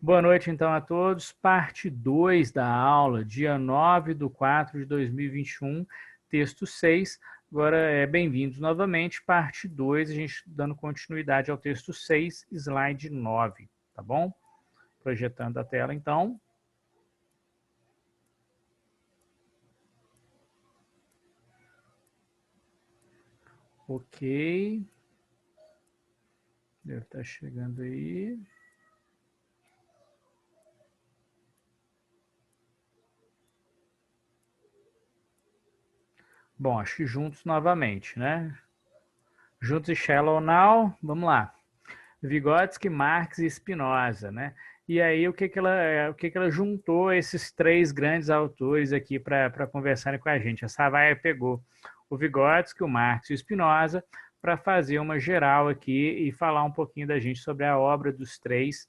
Boa noite, então, a todos. Parte 2 da aula, dia 9/4/2021, texto 6. Agora, bem-vindos novamente, parte 2, a gente dando continuidade ao texto 6, slide 9, tá bom? Projetando a tela, então. Ok. Deve estar chegando aí. Bom, acho que juntos novamente, né? Juntos e Shallow Now, vamos lá. Vygotsky, Marx e Spinoza, né? E aí o que ela juntou esses três grandes autores aqui para conversarem com a gente? A Savaia pegou o Vygotsky, o Marx e o Spinoza para fazer uma geral aqui e falar um pouquinho da gente sobre a obra dos três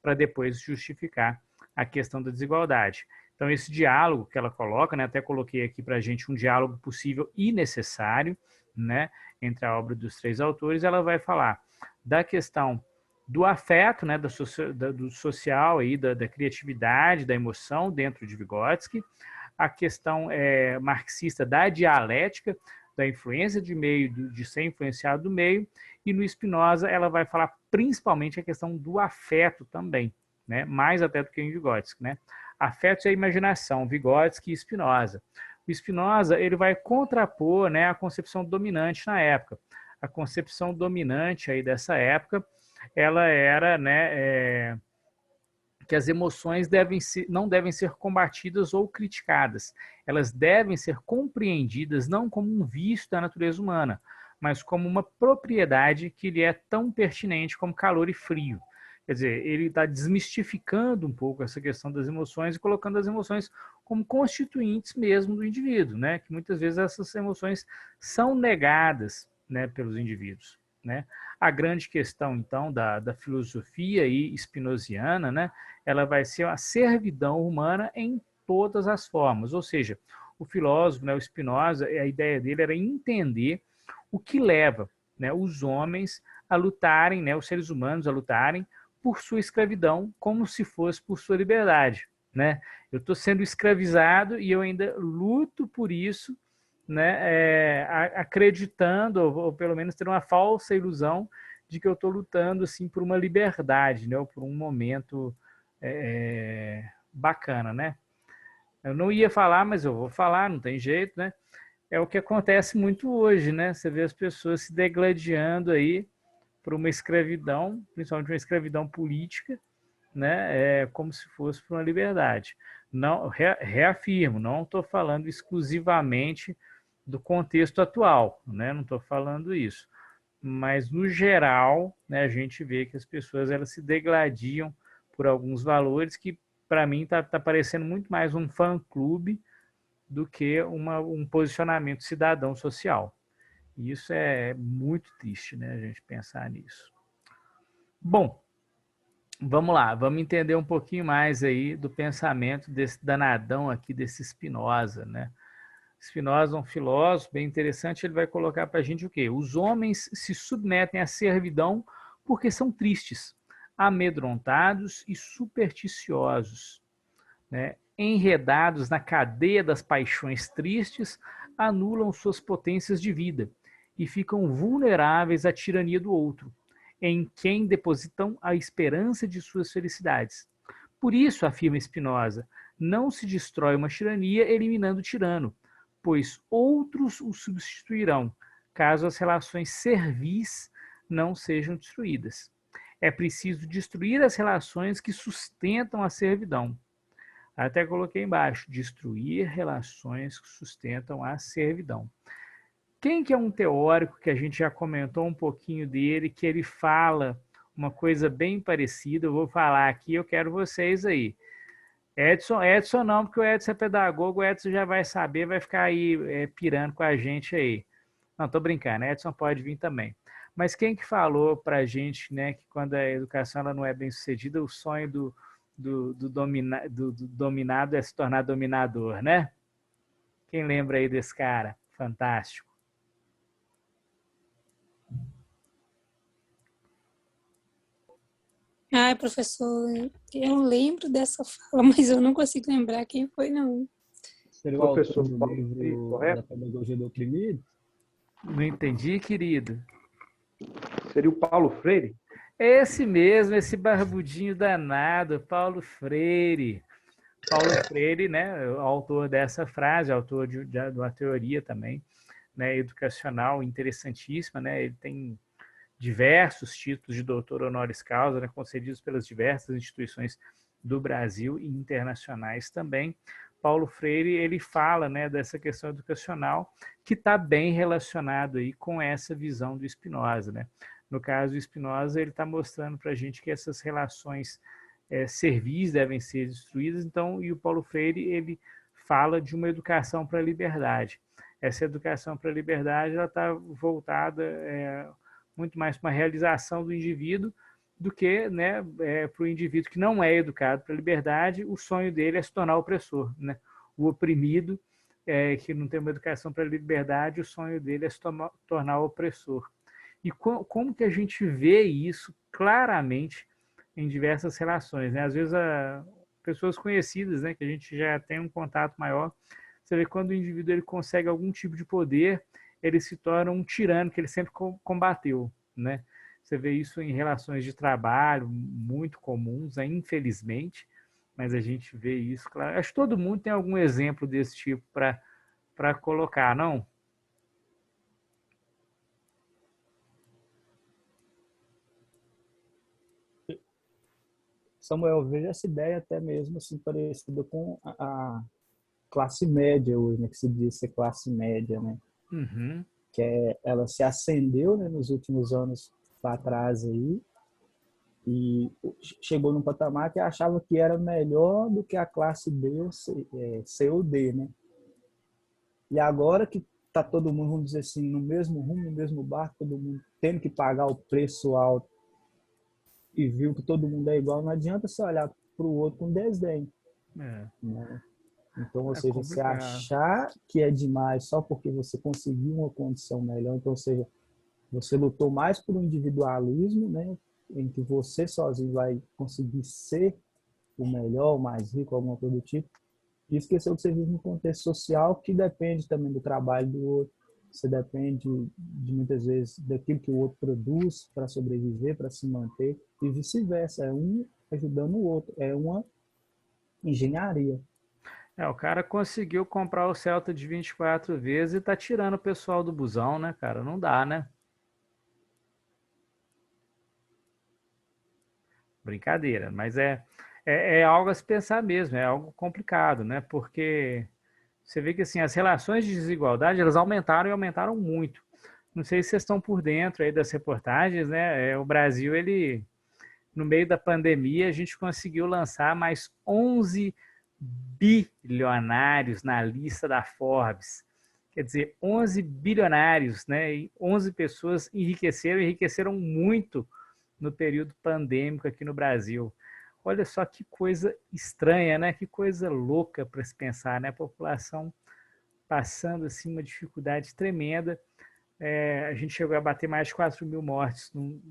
para depois justificar a questão da desigualdade. Então esse diálogo que ela coloca, né? Até coloquei aqui para a gente um diálogo possível e necessário, né? Entre a obra dos três autores, ela vai falar da questão do afeto, né, do social, aí, da criatividade, da emoção dentro de Vygotsky, a questão marxista da dialética, da influência de meio, de ser influenciado do meio, e no Spinoza ela vai falar principalmente a questão do afeto também, né, mais até do que em Vygotsky, né? Afeto é a imaginação, Vygotsky e Spinoza. O Spinoza ele vai contrapor, né, a concepção dominante na época. A concepção dominante aí dessa época, ela era, né, que as emoções não devem ser combatidas ou criticadas. Elas devem ser compreendidas não como um vício da natureza humana, mas como uma propriedade que lhe é tão pertinente como calor e frio. Quer dizer, ele está desmistificando um pouco essa questão das emoções e colocando as emoções como constituintes mesmo do indivíduo, né? Que muitas vezes essas emoções são negadas, né, pelos indivíduos, né? A grande questão, então, da filosofia e spinoziana, né, ela vai ser a servidão humana em todas as formas, ou seja, o filósofo, né, o Spinoza, a ideia dele era entender o que leva, né, os homens a lutarem, né, os seres humanos a lutarem por sua escravidão, como se fosse por sua liberdade, né? Eu estou sendo escravizado e eu ainda luto por isso, né? Acreditando ou pelo menos ter uma falsa ilusão de que eu estou lutando assim por uma liberdade, né? Ou por um momento bacana, né? Eu não ia falar, mas eu vou falar, não tem jeito, né? É o que acontece muito hoje, né? Você vê as pessoas se degladiando aí por uma escravidão, principalmente uma escravidão política, né? Como se fosse por uma liberdade. Não, reafirmo, não estou falando exclusivamente do contexto atual, né? Não estou falando isso. Mas, no geral, né, a gente vê que as pessoas elas se degladiam por alguns valores que, para mim, tá parecendo muito mais um fã-clube do que um posicionamento cidadão social. E isso é muito triste, né, a gente pensar nisso. Bom, vamos lá, vamos entender um pouquinho mais aí do pensamento desse danadão aqui, desse Spinoza, né? Spinoza é um filósofo bem interessante, ele vai colocar para a gente o quê? Os homens se submetem à servidão porque são tristes, amedrontados e supersticiosos, né? Enredados na cadeia das paixões tristes, anulam suas potências de vida e ficam vulneráveis à tirania do outro, em quem depositam a esperança de suas felicidades. Por isso, afirma Spinoza, não se destrói uma tirania eliminando o tirano, pois outros o substituirão, caso as relações servis não sejam destruídas. É preciso destruir as relações que sustentam a servidão. Até coloquei embaixo, destruir relações que sustentam a servidão. Quem que é um teórico que a gente já comentou um pouquinho dele, que ele fala uma coisa bem parecida, eu vou falar aqui, eu quero vocês aí. Edson não, porque o Edson é pedagogo, o Edson já vai saber, vai ficar aí pirando com a gente aí. Não, tô brincando, Edson pode vir também. Mas quem que falou pra gente, né, que quando a educação ela não é bem sucedida, o sonho do dominado é se tornar dominador, né? Quem lembra aí desse cara? Fantástico. Ai, professor, eu lembro dessa fala, mas eu não consigo lembrar quem foi, não. Seria o autor Professor do Paulo Freire, livro da correto? Pedagogia do Oprimido? Não entendi, querido. Seria o Paulo Freire? Esse mesmo, esse barbudinho danado, Paulo Freire. Paulo Freire, né, autor dessa frase, autor de uma teoria também, né, educacional interessantíssima, né, ele tem diversos títulos de doutor honoris causa, né, concedidos pelas diversas instituições do Brasil e internacionais também. Paulo Freire, ele fala, né, dessa questão educacional que está bem relacionado aí com essa visão do Spinoza, né. No caso do Spinoza, ele está mostrando para a gente que essas relações servis devem ser destruídas, então, e o Paulo Freire, ele fala de uma educação para a liberdade. Essa educação para a liberdade, ela está voltada muito mais para uma realização do indivíduo do que, né, para o indivíduo que não é educado para a liberdade, o sonho dele é se tornar opressor, né? O oprimido, que não tem uma educação para a liberdade, o sonho dele é se tornar opressor. E como que a gente vê isso claramente em diversas relações, né? Às vezes, pessoas conhecidas, né, que a gente já tem um contato maior, você vê que quando o indivíduo ele consegue algum tipo de poder, ele se torna um tirano que ele sempre combateu, né? Você vê isso em relações de trabalho muito comuns, né? Infelizmente, mas a gente vê isso, claro. Acho que todo mundo tem algum exemplo desse tipo para colocar, não? Samuel, eu vejo essa ideia até mesmo assim parecida com a classe média hoje, né, que se diz ser classe média, né? Uhum. Ela se ascendeu, né, nos últimos anos para trás aí e chegou num patamar que achava que era melhor do que a classe B ou C ou D, né? E agora que tá todo mundo, vamos dizer assim, no mesmo rumo, no mesmo barco, todo mundo tendo que pagar o preço alto e viu que todo mundo é igual, não adianta você olhar para o outro com desdém, né? Então, ou É seja, você complicado. achar que é demais só porque você conseguiu uma condição melhor, então, ou seja, você lutou mais por um individualismo, né, em que você sozinho vai conseguir ser o melhor, o mais rico, alguma coisa do tipo, e esqueceu que você vive num contexto social que depende também do trabalho do outro, você depende de muitas vezes daquilo que o outro produz para sobreviver, para se manter, e vice-versa, é um ajudando o outro, é uma engenharia. O cara conseguiu comprar o Celta de 24 vezes e tá tirando o pessoal do busão, né, cara? Não dá, né? Brincadeira, mas é algo a se pensar mesmo, é algo complicado, né? Porque você vê que assim, as relações de desigualdade, elas aumentaram e aumentaram muito. Não sei se vocês estão por dentro aí das reportagens, né? O Brasil, ele, no meio da pandemia, a gente conseguiu lançar mais 11 bilionários na lista da Forbes. Quer dizer, 11 bilionários, né? E 11 pessoas enriqueceram muito no período pandêmico aqui no Brasil. Olha só que coisa estranha, né? Que coisa louca para se pensar, né? A população passando assim uma dificuldade tremenda. A gente chegou a bater mais de 4 mil mortes num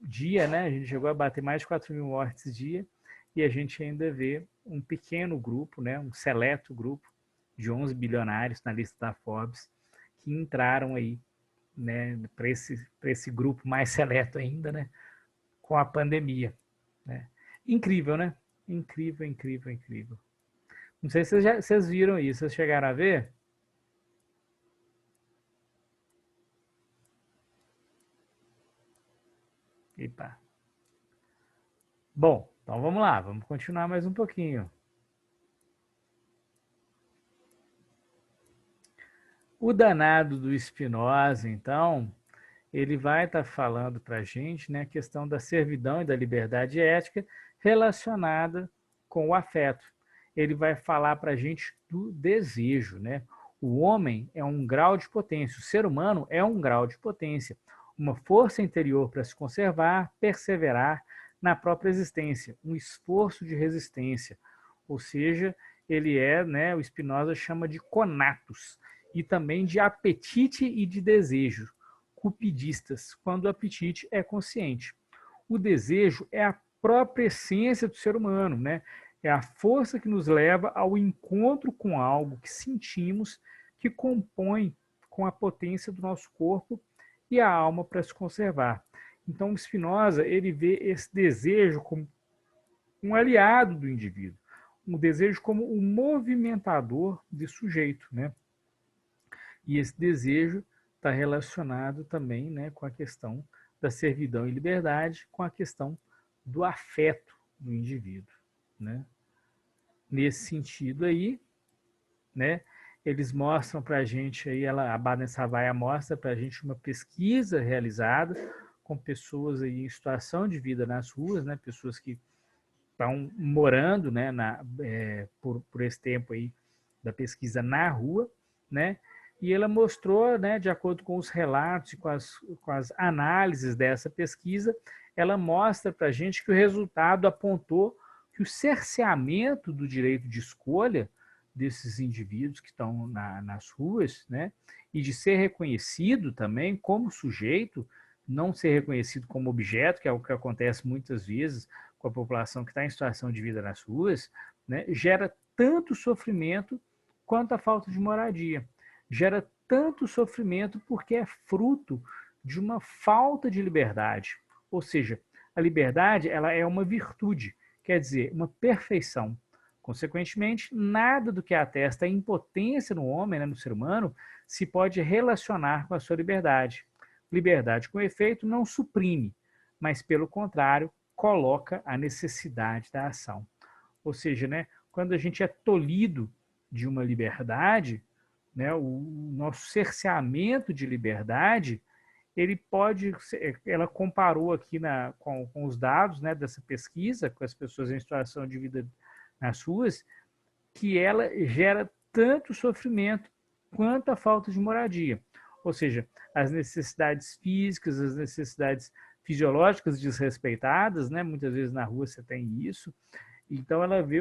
dia, né? A gente chegou a bater mais de 4 mil mortes dia e a gente ainda vê um pequeno grupo, né? Um seleto grupo de 11 bilionários na lista da Forbes que entraram aí, né? Para esse grupo mais seleto ainda, né? Com a pandemia, né? Incrível, né? Incrível, incrível, incrível. Não sei se vocês viram isso, vocês chegaram a ver? Epa. Bom, então vamos lá, vamos continuar mais um pouquinho. O danado do Spinoza, então, ele vai estar falando para a gente, né, a questão da servidão e da liberdade ética relacionada com o afeto. Ele vai falar para a gente do desejo, né? O homem é um grau de potência, o ser humano é um grau de potência, uma força interior para se conservar, perseverar na própria existência, um esforço de resistência, ou seja, ele é, né, o Spinoza chama de conatos, e também de apetite e de desejo, cupidistas, quando o apetite é consciente. O desejo é a própria essência do ser humano, né? É a força que nos leva ao encontro com algo que sentimos, que compõe com a potência do nosso corpo e a alma para se conservar. Então, Spinoza, ele vê esse desejo como um aliado do indivíduo, um desejo como um movimentador de sujeito, né? E esse desejo está relacionado também, né, com a questão da servidão e liberdade, com a questão do afeto do indivíduo, né? Nesse sentido aí, né, eles mostram para a gente, aí, a Baden Savaia mostra para a gente uma pesquisa realizada com pessoas aí em situação de vida nas ruas, né, pessoas que estão morando, né, por esse tempo aí da pesquisa na rua, né, e ela mostrou, né, de acordo com os relatos e com as análises dessa pesquisa, ela mostra para a gente que o resultado apontou que o cerceamento do direito de escolha desses indivíduos que estão nas ruas, né, e de ser reconhecido também como sujeito, não ser reconhecido como objeto, que é o que acontece muitas vezes com a população que está em situação de vida nas ruas, né, gera tanto sofrimento quanto a falta de moradia. Gera tanto sofrimento porque é fruto de uma falta de liberdade. Ou seja, a liberdade, ela é uma virtude, quer dizer, uma perfeição. Consequentemente, nada do que atesta a impotência no homem, né, no ser humano, se pode relacionar com a sua liberdade. Liberdade, com efeito, não suprime, mas, pelo contrário, coloca a necessidade da ação. Ou seja, né, quando a gente é tolhido de uma liberdade, né, o nosso cerceamento de liberdade, ele pode, ela comparou aqui com os dados, né, dessa pesquisa, com as pessoas em situação de vida nas ruas, que ela gera tanto sofrimento quanto a falta de moradia. Ou seja, as necessidades físicas, as necessidades fisiológicas desrespeitadas, né? Muitas vezes na rua você tem isso. Então ela vê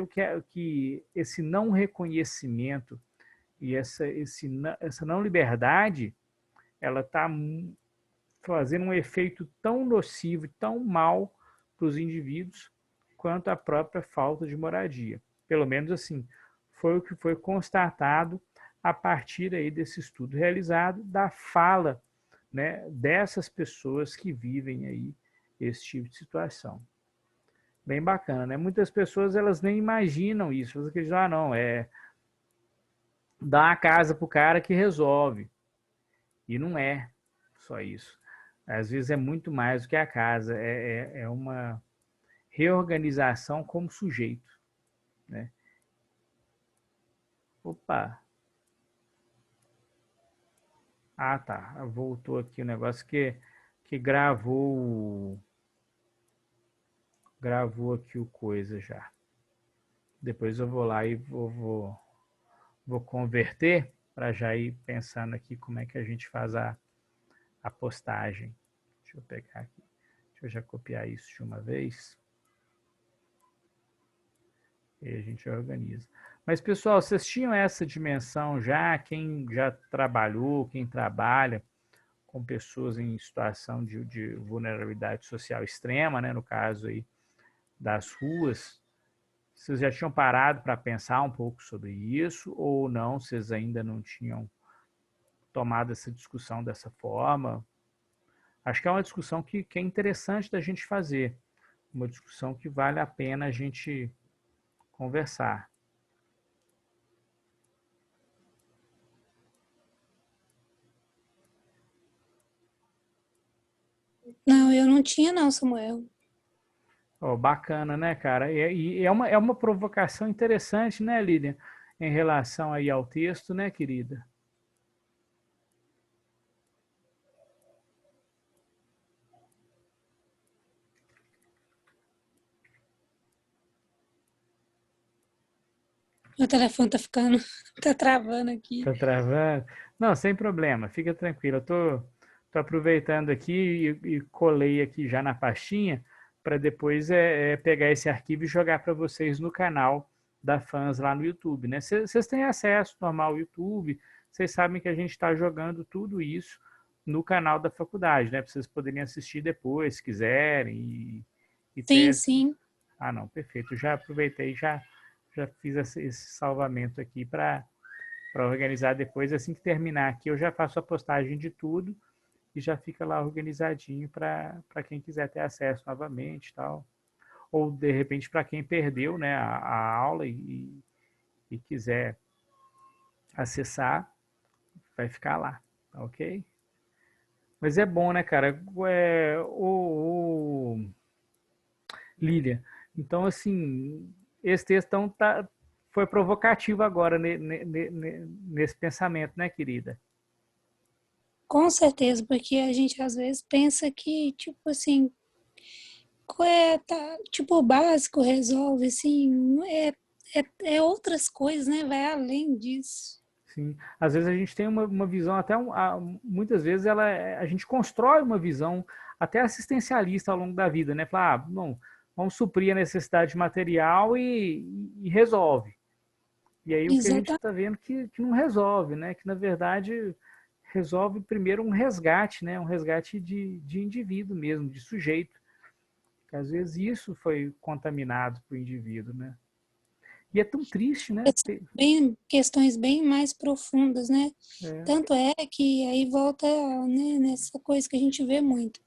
que esse não reconhecimento e essa não liberdade, ela está fazendo um efeito tão nocivo e tão mal para os indivíduos quanto a própria falta de moradia. Pelo menos assim, foi o que foi constatado a partir aí desse estudo realizado, da fala, né, dessas pessoas que vivem aí esse tipo de situação. Bem bacana, né? Muitas pessoas, elas nem imaginam isso. Elas acreditam, não, dar a casa para o cara que resolve. E não é só isso. Às vezes é muito mais do que a casa. É uma reorganização como sujeito, né? Opa! Ah, tá. Voltou aqui o negócio que gravou aqui o coisa já. Depois eu vou lá e vou converter para já ir pensando aqui como é que a gente faz a postagem. Deixa eu pegar aqui. Deixa eu já copiar isso de uma vez. E a gente organiza. Mas, pessoal, vocês tinham essa dimensão já? Quem já trabalhou, quem trabalha com pessoas em situação de vulnerabilidade social extrema, né? No caso aí das ruas, vocês já tinham parado para pensar um pouco sobre isso ou não? Vocês ainda não tinham tomado essa discussão dessa forma? Acho que é uma discussão que é interessante da gente fazer, uma discussão que vale a pena a gente conversar. Não, eu não tinha não, Samuel. Oh, bacana, né, cara? E é uma provocação interessante, né, Lilian, em relação aí ao texto, né, querida? Meu telefone tá ficando, tá travando aqui. Tá travando? Não, sem problema, fica tranquilo. Eu tô aproveitando aqui e colei aqui já na pastinha para depois pegar esse arquivo e jogar para vocês no canal da Fãs lá no YouTube, né? Vocês têm acesso normal ao YouTube, vocês sabem que a gente está jogando tudo isso no canal da faculdade, né? Para vocês poderem assistir depois, se quiserem. E Sim, ter... sim. Ah, não, perfeito. Já aproveitei, já fiz esse salvamento aqui para organizar depois. Assim que terminar aqui, eu já faço a postagem de tudo e já fica lá organizadinho para quem quiser ter acesso novamente e tal. Ou, de repente, para quem perdeu, né, a aula e quiser acessar, vai ficar lá, tá ok? Mas é bom, né, cara? Lília, então, assim, esse textão foi provocativo agora nesse pensamento, né, querida? Com certeza, porque a gente às vezes pensa que, tipo assim, tipo, o básico resolve, assim, é outras coisas, né? Vai além disso. Sim. Às vezes a gente tem uma visão, muitas vezes a gente constrói uma visão até assistencialista ao longo da vida, né? Falar, não, vamos suprir a necessidade material e resolve. E aí o que a gente está vendo que não resolve, né? Que na verdade resolve primeiro um resgate, né? Um resgate de indivíduo mesmo, de sujeito. Que às vezes isso foi contaminado para o indivíduo, né? E é tão triste, né? Questões bem mais profundas, né? Tanto é que aí volta, né, nessa coisa que a gente vê muito.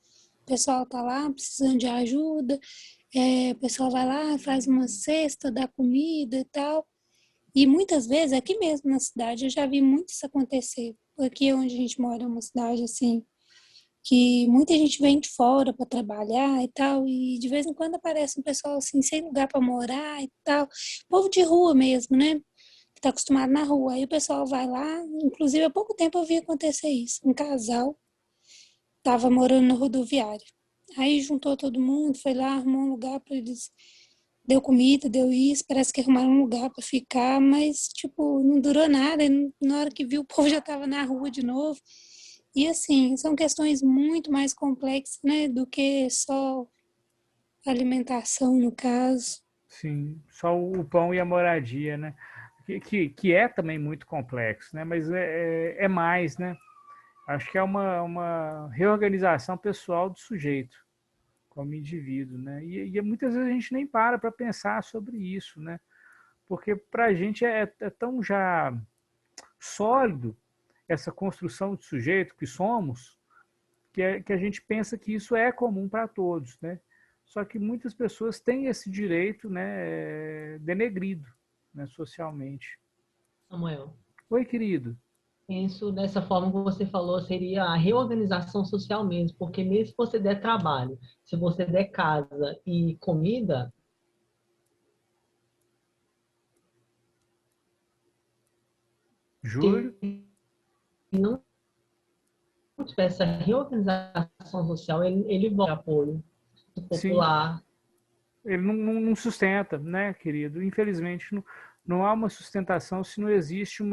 O pessoal tá lá precisando de ajuda, o pessoal vai lá, faz uma cesta, dá comida e tal. E muitas vezes, aqui mesmo na cidade, eu já vi muito isso acontecer. Aqui onde a gente mora é uma cidade assim, que muita gente vem de fora para trabalhar e tal, e de vez em quando aparece um pessoal assim, sem lugar para morar e tal. Povo de rua mesmo, né? Que tá acostumado na rua. Aí o pessoal vai lá, inclusive há pouco tempo eu vi acontecer isso. Um casal tava morando na rodoviária. Aí juntou todo mundo, foi lá, arrumou um lugar para eles, deu comida, deu isso, parece que arrumaram um lugar para ficar, mas, tipo, não durou nada. E na hora que viu, o povo já estava na rua de novo. E, assim, são questões muito mais complexas, né, do que só alimentação, no caso. Sim, só o pão e a moradia, né? Que é também muito complexo, né? Mas é mais, né? Acho que é uma reorganização pessoal do sujeito, como indivíduo, né? E muitas vezes a gente nem para pensar sobre isso, né? Porque para a gente é tão já sólido essa construção de sujeito que somos, que a gente pensa que isso é comum para todos, né? Só que muitas pessoas têm esse direito, né, denegrido, né, socialmente. Samuel, Oi, querido. penso dessa forma que você falou, seria a reorganização social mesmo, porque mesmo se você der trabalho, se você der casa e comida, Júlio? se não tiver essa reorganização social, ele volta apoio Sim, popular. ele não sustenta, né, querido? Infelizmente, não há uma sustentação se não existe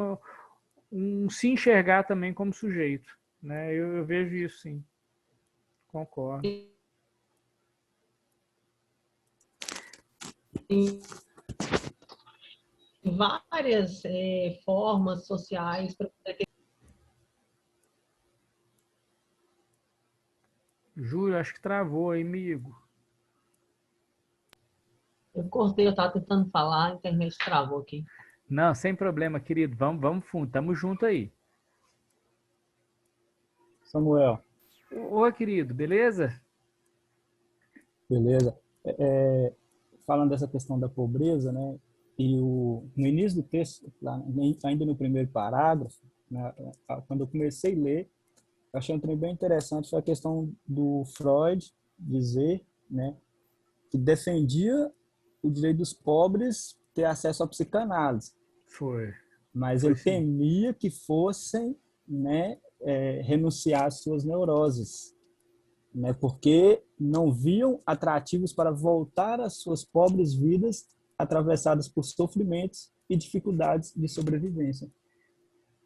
um se enxergar também como sujeito, né? Eu vejo isso, sim. Concordo. Tem várias formas sociais para poder. Júlio, acho que travou aí, amigo. Eu cortei, eu estava tentando falar, a internet travou aqui. Não, sem problema, querido. Vamos fundo, tamo junto aí. Samuel, Oi, querido, beleza? beleza? Falando dessa questão da pobreza, né? E no início do texto, ainda no primeiro parágrafo, né, quando eu comecei a ler, eu achei um trem bem interessante, foi a questão do Freud dizer, né, que defendia o direito dos pobres ter acesso à psicanálise, Foi. mas Foi ele sim. temia que fossem, né, renunciar às suas neuroses, né, porque não viam atrativos para voltar às suas pobres vidas atravessadas por sofrimentos e dificuldades de sobrevivência.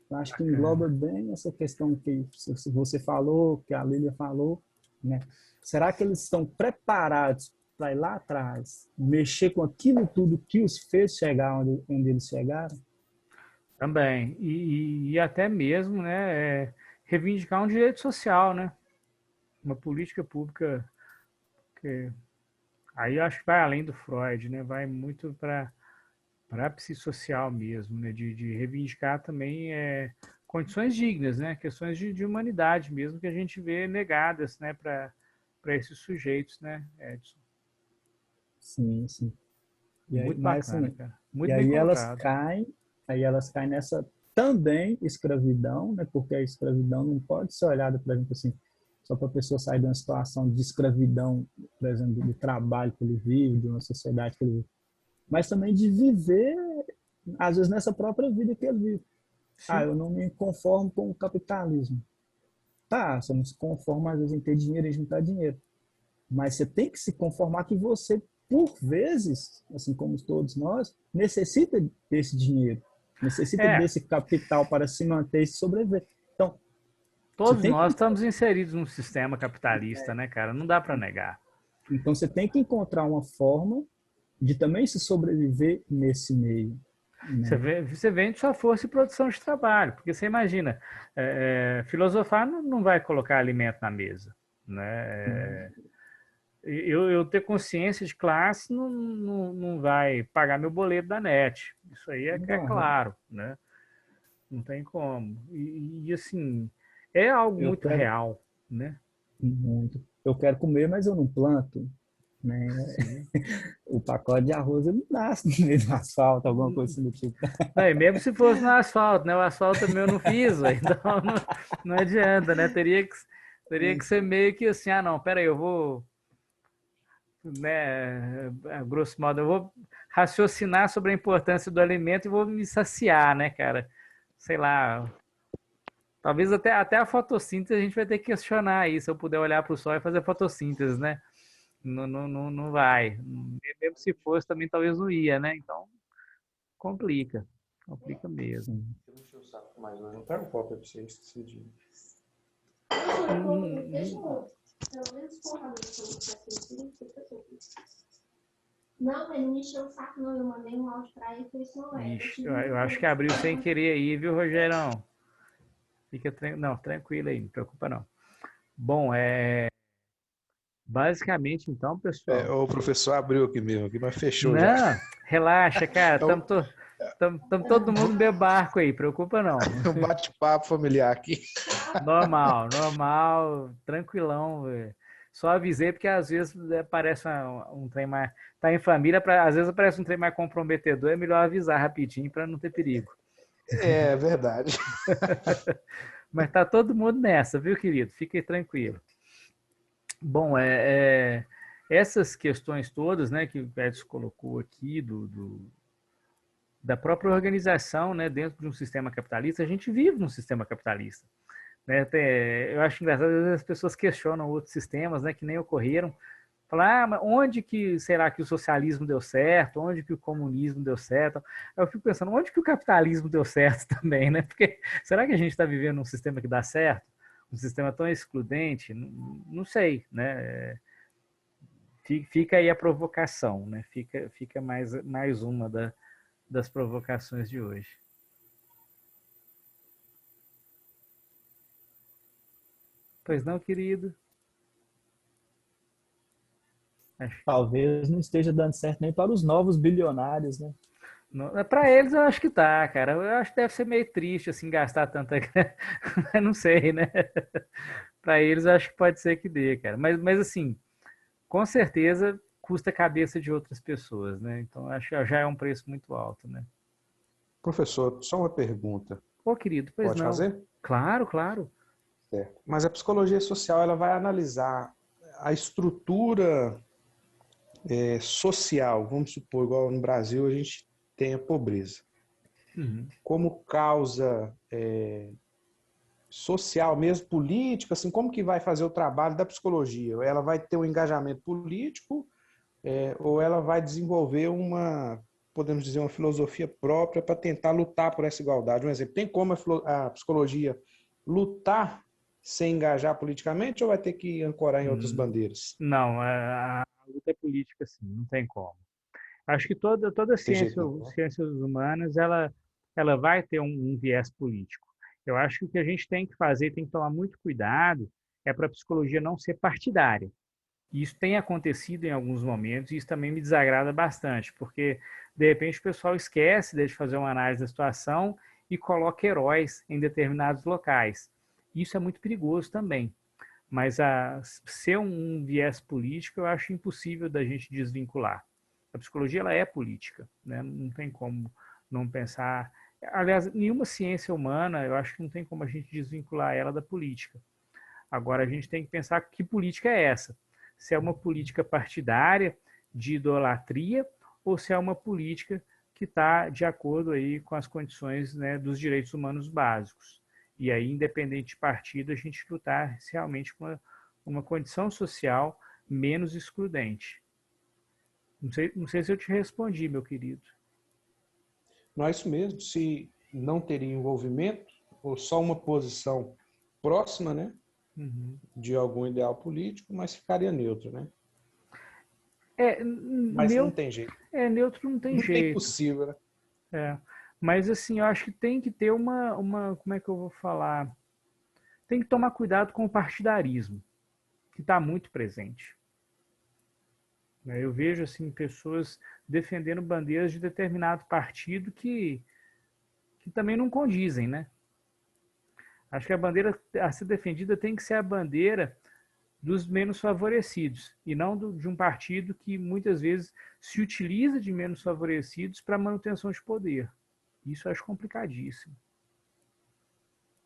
Eu acho que engloba bem essa questão que você falou, que a Lília falou, né? Será que eles estão preparados para ir lá atrás, mexer com aquilo tudo que os fez chegar onde eles chegaram? Também. E até mesmo, né, reivindicar um direito social, né? Uma política pública que aí eu acho que vai além do Freud, né? Vai muito para a psicossocial mesmo, né? De reivindicar também condições dignas, né? Questões de humanidade mesmo que a gente vê negadas, né? Para esses sujeitos, né, Edson? Sim, sim. E aí, Muito mas bacana, assim, cara. e Muito bem colocado. aí elas caem nessa também escravidão, né? Porque a escravidão não pode ser olhada, por exemplo, assim, só para a pessoa sair de uma situação de escravidão, por exemplo, do trabalho que ele vive, de uma sociedade que ele vive, mas também de viver, às vezes, nessa própria vida que ele vive. Ah, Sim. eu não me conformo com o capitalismo. Tá, você não se conforma, às vezes, em ter dinheiro e juntar dinheiro. Mas você tem que se conformar que você, por vezes, assim como todos nós, necessita desse dinheiro, necessita É, desse capital para se manter e sobreviver. Então, você todos tem nós que, estamos inseridos num sistema capitalista, né, cara? Não dá para negar. então você tem que encontrar uma forma de também se sobreviver nesse meio, né? Você vende sua força e produção de trabalho, porque você imagina, filosofar não vai colocar alimento na mesa, né? Eu ter consciência de classe não vai pagar meu boleto da net. Isso aí é Não, claro, né? Não tem como. Assim, é algo eu muito quero real, né? muito, eu quero comer, mas eu não planto, né? Sim. O pacote de arroz ele não nasce no meio do asfalto, alguma coisa assim do tipo. Não, e mesmo se fosse no asfalto, né? O asfalto também eu não fiz, véio, então não adianta, né? Teria que ser meio que assim, ah, não, peraí, eu vou, né, a grosso modo, eu vou raciocinar sobre a importância do alimento e vou me saciar, né, cara? Sei lá, talvez até a fotossíntese a gente vai ter que questionar aí, se eu puder olhar para o sol e fazer fotossíntese, né? Não vai. Mesmo se fosse, também talvez não ia, né? Então, complica. Complica mesmo. Sim. Eu não enchi o saco mais hoje. Não pega um copo pra você, esqueci de. Não, ele me encheu o saco, não. Eu mandei um áudio pra ele, foi isso não é. Ixi, eu acho que abriu sem querer aí, viu, Rogerão? Não, tranquilo aí, não preocupa não. Bom, basicamente então, pessoal. O professor abriu aqui mesmo, aqui, mas fechou já. Não, relaxa, cara. É Tamo todo mundo no meu barco aí, preocupa não. um bate-papo familiar aqui. Normal, normal, tranquilão. Véio. Só avisei porque às vezes parece um trem mais. Tá em família, às vezes aparece um trem mais comprometedor, é melhor avisar rapidinho para não ter perigo. É verdade. Mas tá todo mundo nessa, viu, querido? Fique tranquilo. Bom, essas questões todas, né, que o Edson colocou aqui da própria organização, né, dentro de um sistema capitalista, a gente vive num sistema capitalista. Né? Eu acho engraçado, às vezes as pessoas questionam outros sistemas, né, que nem ocorreram. Falar, mas onde que será que o socialismo deu certo? Onde que o comunismo deu certo? Eu fico pensando, onde que o capitalismo deu certo também, né? Porque será que a gente está vivendo um sistema que dá certo? Um sistema tão excludente? Não sei, né? Fica aí a provocação, né? Fica mais uma das provocações de hoje. Pois não, querido? Talvez não esteja dando certo nem para os novos bilionários, né? Para eles eu acho que tá, cara. Eu acho que deve ser meio triste assim gastar tanta grana. Não sei, né? Para eles eu acho que pode ser que dê, cara. Mas assim, com certeza custa a cabeça de outras pessoas, né? Então acho que já é um preço muito alto, né? Professor, só uma pergunta. Pô, querido, pois Pode não. fazer? Claro, claro. Certo. Mas a psicologia social ela vai analisar a estrutura social. Vamos supor, igual no Brasil a gente tem a pobreza. Uhum. Como causa social mesmo, política, assim, como que vai fazer o trabalho da psicologia? Ela vai ter um engajamento político ou ela vai desenvolver podemos dizer, uma filosofia própria para tentar lutar por essa igualdade? Um exemplo, tem como a psicologia lutar sem engajar politicamente ou vai ter que ancorar em outras bandeiras? Não, a luta é política, sim, não tem como. Acho que toda Tem jeito ciência, não. ciências humanas ela vai ter um viés político. Eu acho que o que a gente tem que fazer, tem que tomar muito cuidado, é para a psicologia não ser partidária. E isso tem acontecido em alguns momentos, e isso também me desagrada bastante, porque de repente o pessoal esquece de fazer uma análise da situação e coloca heróis em determinados locais. Isso é muito perigoso também. Mas ser um viés político, eu acho impossível da gente desvincular. A psicologia ela é política, né? Não tem como não pensar. Aliás, nenhuma ciência humana, eu acho que não tem como a gente desvincular ela da política. Agora, a gente tem que pensar que política é essa. Se é uma política partidária, de idolatria, ou se é uma política que está de acordo aí com as condições, né, dos direitos humanos básicos. E aí, independente de partido, a gente lutar realmente com uma condição social menos excludente. Não sei se eu te respondi, meu querido. Não é isso mesmo. Se não teria envolvimento, ou só uma posição próxima, né, Uhum. de algum ideal político, mas ficaria neutro, né? Mas não Neutro, tem jeito. neutro não tem Não tem jeito. possível, né? Mas assim, eu acho que tem que ter como é que eu vou falar? Tem que tomar cuidado com o partidarismo, que está muito presente. Eu vejo assim pessoas defendendo bandeiras de determinado partido que também não condizem, né? Acho que a bandeira a ser defendida tem que ser a bandeira dos menos favorecidos e não de um partido que muitas vezes se utiliza de menos favorecidos para manutenção de poder. Isso eu acho complicadíssimo.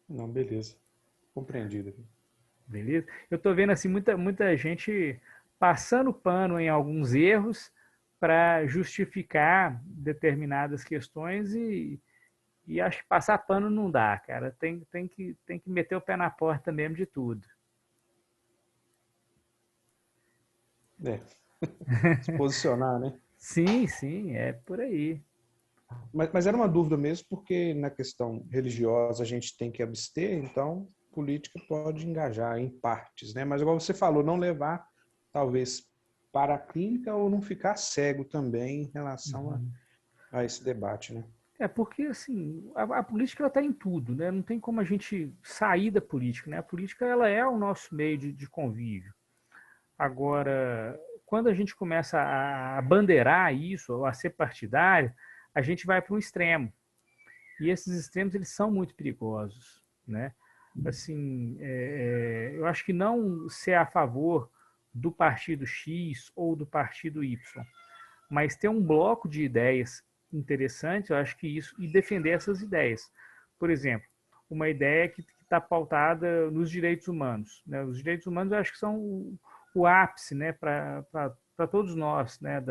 Não, beleza. Compreendido. Beleza? Eu estou vendo assim muita gente passando pano em alguns erros para justificar determinadas questões e acho que passar pano não dá, cara. Tem que meter o pé na porta mesmo de tudo. É. Se posicionar, né? Sim, sim, é por aí. Mas era uma dúvida mesmo, porque na questão religiosa a gente tem que abster, então política pode engajar em partes, né? Mas igual você falou, não levar talvez para a clínica ou não ficar cego também em relação a esse debate, né? Porque assim, a política está em tudo, né? Não tem como a gente sair da política, né? A política ela é o nosso meio de convívio. Agora, quando a gente começa a bandeirar isso, ou a ser partidário, a gente vai para um extremo. E esses extremos eles são muito perigosos, né? Assim, eu acho que não ser a favor do partido X ou do partido Y, mas ter um bloco de ideias interessantes, eu acho que isso, e defender essas ideias. Por exemplo, uma ideia que está pautada nos direitos humanos, né? Os direitos humanos eu acho que são o ápice, né, para todos nós, né,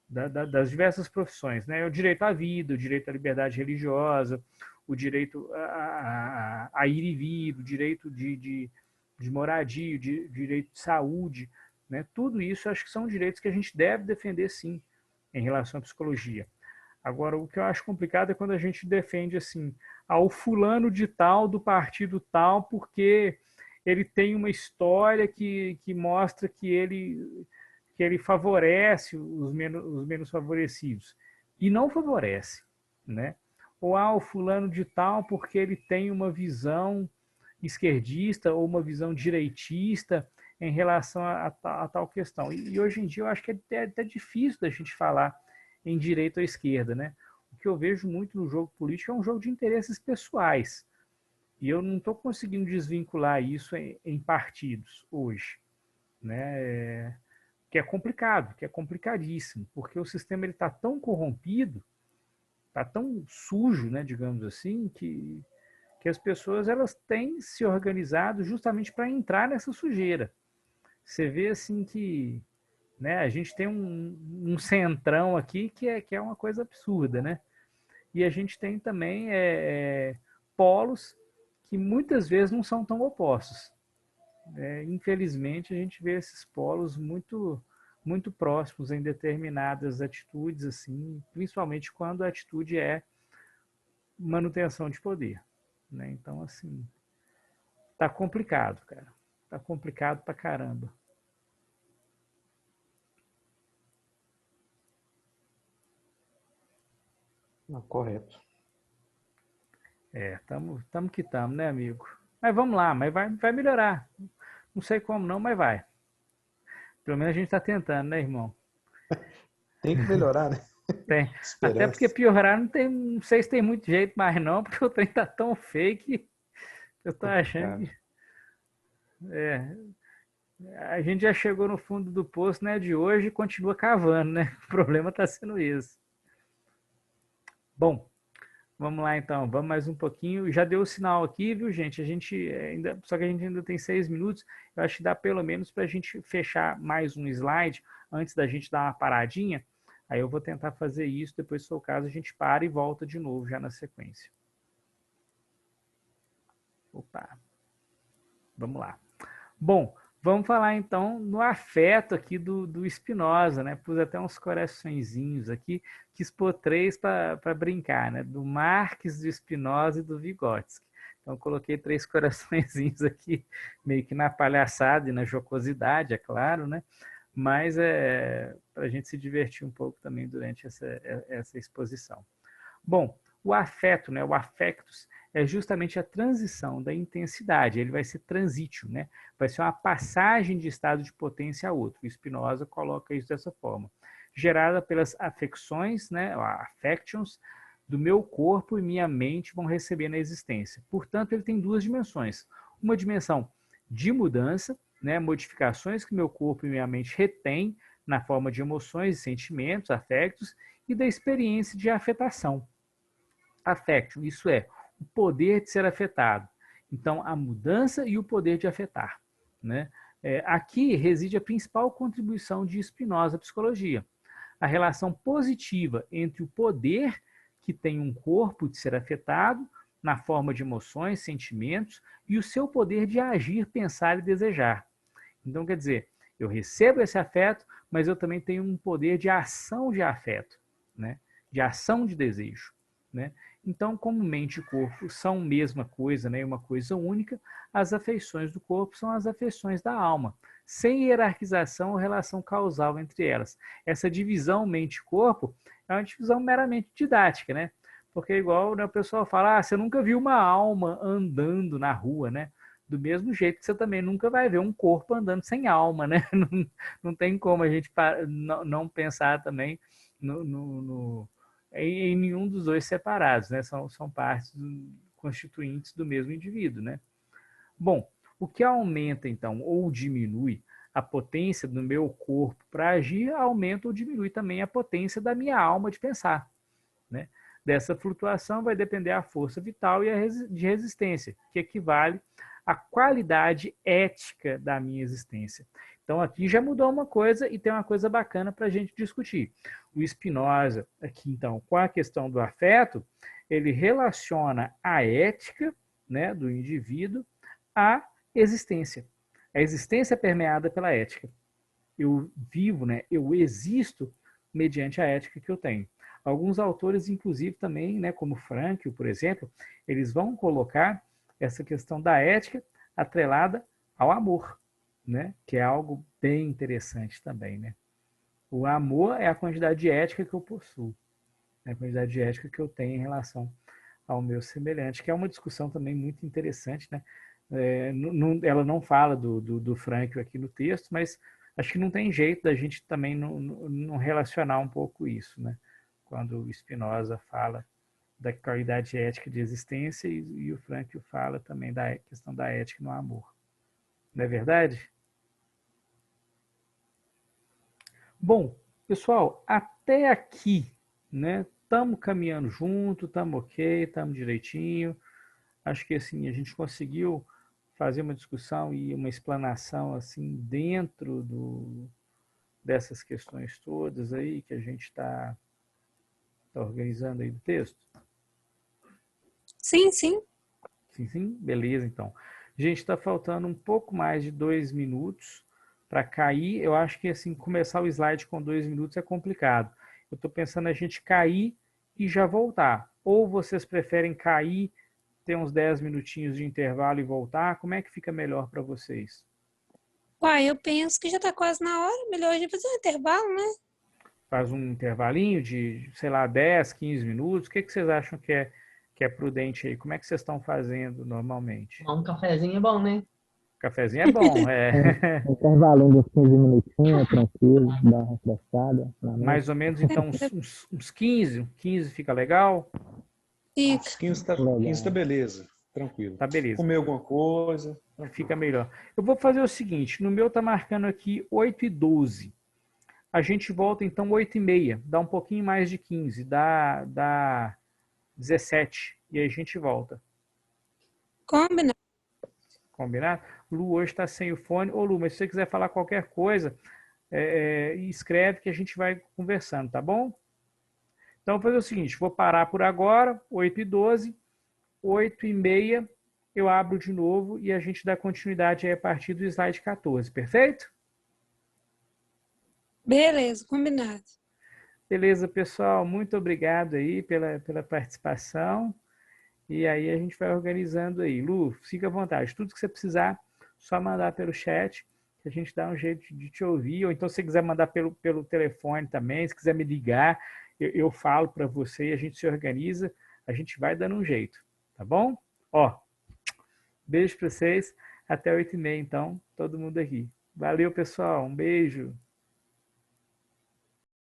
das diversas profissões, né? O direito à vida, o direito à liberdade religiosa, o direito a ir e vir, o direito de moradia, o direito de saúde, né? Tudo isso acho que são direitos que a gente deve defender sim em relação à psicologia. Agora, o que eu acho complicado é quando a gente defende assim, ao fulano de tal do partido tal, porque ele tem uma história que mostra que ele favorece os menos favorecidos. E não favorece, né? Ou o fulano de tal porque ele tem uma visão esquerdista ou uma visão direitista em relação a tal questão. E hoje em dia eu acho que é até difícil da gente falar em direita ou esquerda, né? O que eu vejo muito no jogo político é um jogo de interesses pessoais. E eu não estou conseguindo desvincular isso em partidos hoje, né? Que é complicado, que é complicadíssimo, porque o sistema está tão corrompido, está tão sujo, né, digamos assim, que as pessoas elas têm se organizado justamente para entrar nessa sujeira. Você vê assim que, né, a gente tem um centrão aqui que é uma coisa absurda, né? E a gente tem também polos que muitas vezes não são tão opostos. Infelizmente, a gente vê esses polos muito próximos em determinadas atitudes, assim, principalmente quando a atitude é manutenção de poder, né? Então, assim, tá complicado, cara. Tá complicado pra caramba. Não, correto. Tamo que tamo, né, amigo? Mas vamos lá, mas vai melhorar. Não sei como não, mas vai. Pelo menos a gente está tentando, né, irmão? Tem que melhorar, né? Tem. Até porque Esperança. piorar não sei se tem muito jeito mais não, porque o trem tá tão feio que eu tô achando Complicado. que a gente já chegou no fundo do poço, né, de hoje e continua cavando, né? O problema tá sendo esse. Bom, vamos lá então, vamos mais um pouquinho. Já deu o sinal aqui, viu, gente? Só que a gente ainda tem 6 minutos. Eu acho que dá pelo menos para a gente fechar mais um slide antes da gente dar uma paradinha. Aí eu vou tentar fazer isso, depois, se for o caso, a gente para e volta de novo já na sequência. Opa, vamos lá. Bom, vamos falar então no afeto aqui do Spinoza, né? Pus até uns coraçõezinhos aqui, quis pôr 3 para brincar, né? Do Marx, do Spinoza e do Vygotsky. Então coloquei 3 coraçõezinhos aqui, meio que na palhaçada e na jocosidade, é claro, né? Mas para a gente se divertir um pouco também durante essa exposição. Bom, o afeto, né? O affectus é justamente a transição da intensidade, ele vai ser transítio, né? Vai ser uma passagem de estado de potência a outro. O Spinoza coloca isso dessa forma. Gerada pelas afecções, né, affections, do meu corpo e minha mente vão receber na existência. Portanto, ele tem 2 dimensões. Uma dimensão de mudança, né, modificações que meu corpo e minha mente retêm na forma de emoções e sentimentos, afetos, e da experiência de afetação. Affection, isso é, o poder de ser afetado. Então, a mudança e o poder de afetar. Né? Aqui reside a principal contribuição de Spinoza à psicologia. A relação positiva entre o poder que tem um corpo de ser afetado, na forma de emoções, sentimentos, e o seu poder de agir, pensar e desejar. Então, quer dizer, eu recebo esse afeto, mas eu também tenho um poder de ação de afeto, né? De ação de desejo. Né? Então, como mente e corpo são a mesma coisa, né, uma coisa única, as afeições do corpo são as afeições da alma, sem hierarquização ou relação causal entre elas. Essa divisão mente-corpo é uma divisão meramente didática, né? Porque igual, né, o pessoal fala, você nunca viu uma alma andando na rua, né? Do mesmo jeito que você também nunca vai ver um corpo andando sem alma, né? Não tem como a gente não pensar também em nenhum dos dois separados, né? São partes constituintes do mesmo indivíduo, né? Bom, o que aumenta, então, ou diminui a potência do meu corpo para agir, aumenta ou diminui também a potência da minha alma de pensar, né? Dessa flutuação vai depender a força vital e a de resistência, que equivale à qualidade ética da minha existência. Então, aqui já mudou uma coisa e tem uma coisa bacana para a gente discutir. O Spinoza, aqui então, com a questão do afeto, ele relaciona a ética, né, do indivíduo à existência. A existência é permeada pela ética. Eu vivo, né, eu existo mediante a ética que eu tenho. Alguns autores, inclusive, também, né, como Frankl, por exemplo, eles vão colocar essa questão da ética atrelada ao amor, né, que é algo bem interessante também, né? O amor é a quantidade de ética que eu possuo, né, a quantidade de ética que eu tenho em relação ao meu semelhante, que é uma discussão também muito interessante, né? Ela não fala do Frankl aqui no texto, mas acho que não tem jeito da gente também não relacionar um pouco isso, né? Quando o Spinoza fala da qualidade ética de existência e o Frankl fala também da questão da ética no amor. Não é verdade? Bom, pessoal, até aqui, né? Estamos caminhando junto, estamos ok, estamos direitinho. Acho que assim a gente conseguiu fazer uma discussão e uma explanação assim dentro dessas questões todas aí que a gente está organizando aí do texto. Sim, sim. Sim, sim? Beleza, então. Gente, está faltando um pouco mais de 2 minutos para cair. Eu acho que assim começar o slide com 2 minutos é complicado. Eu estou pensando a gente cair e já voltar. Ou vocês preferem cair, ter uns 10 minutinhos de intervalo e voltar? Como é que fica melhor para vocês? Uai, eu penso que já está quase na hora. Melhor a gente fazer um intervalo, né? Faz um intervalinho de, sei lá, 10, 15 minutos? O que vocês acham que é prudente aí, como é que vocês estão fazendo normalmente? Um cafezinho é bom, né? Cafezinho é bom, é. Intervalinho de uns 15 minutinhos, tranquilo, dar uma refrescada na mente. Mais ou menos, então, uns 15 fica legal? Fica. Uns 15 tá, Legal. 15 tá beleza, tranquilo. Tá beleza. Comer alguma coisa. Fica melhor. Eu vou fazer o seguinte, no meu tá marcando aqui 8h12. A gente volta então 8h30, dá um pouquinho mais de 15, dá 17, e aí a gente volta. Combinado. Combinado? Lu hoje está sem o fone. Ô Lu, mas se você quiser falar qualquer coisa, escreve que a gente vai conversando, tá bom? Então vou fazer o seguinte, vou parar por agora, 8h12, 8h30 eu abro de novo e a gente dá continuidade aí a partir do slide 14, perfeito? Beleza, combinado. Beleza, pessoal, muito obrigado aí pela participação. E aí a gente vai organizando aí. Lu, fica à vontade. Tudo que você precisar, só mandar pelo chat, que a gente dá um jeito de te ouvir. Ou então, se você quiser mandar pelo telefone também, se quiser me ligar, eu falo para você e a gente se organiza. A gente vai dando um jeito, tá bom? Ó, beijo para vocês. Até 8h30, então, todo mundo aqui. Valeu, pessoal. Um beijo.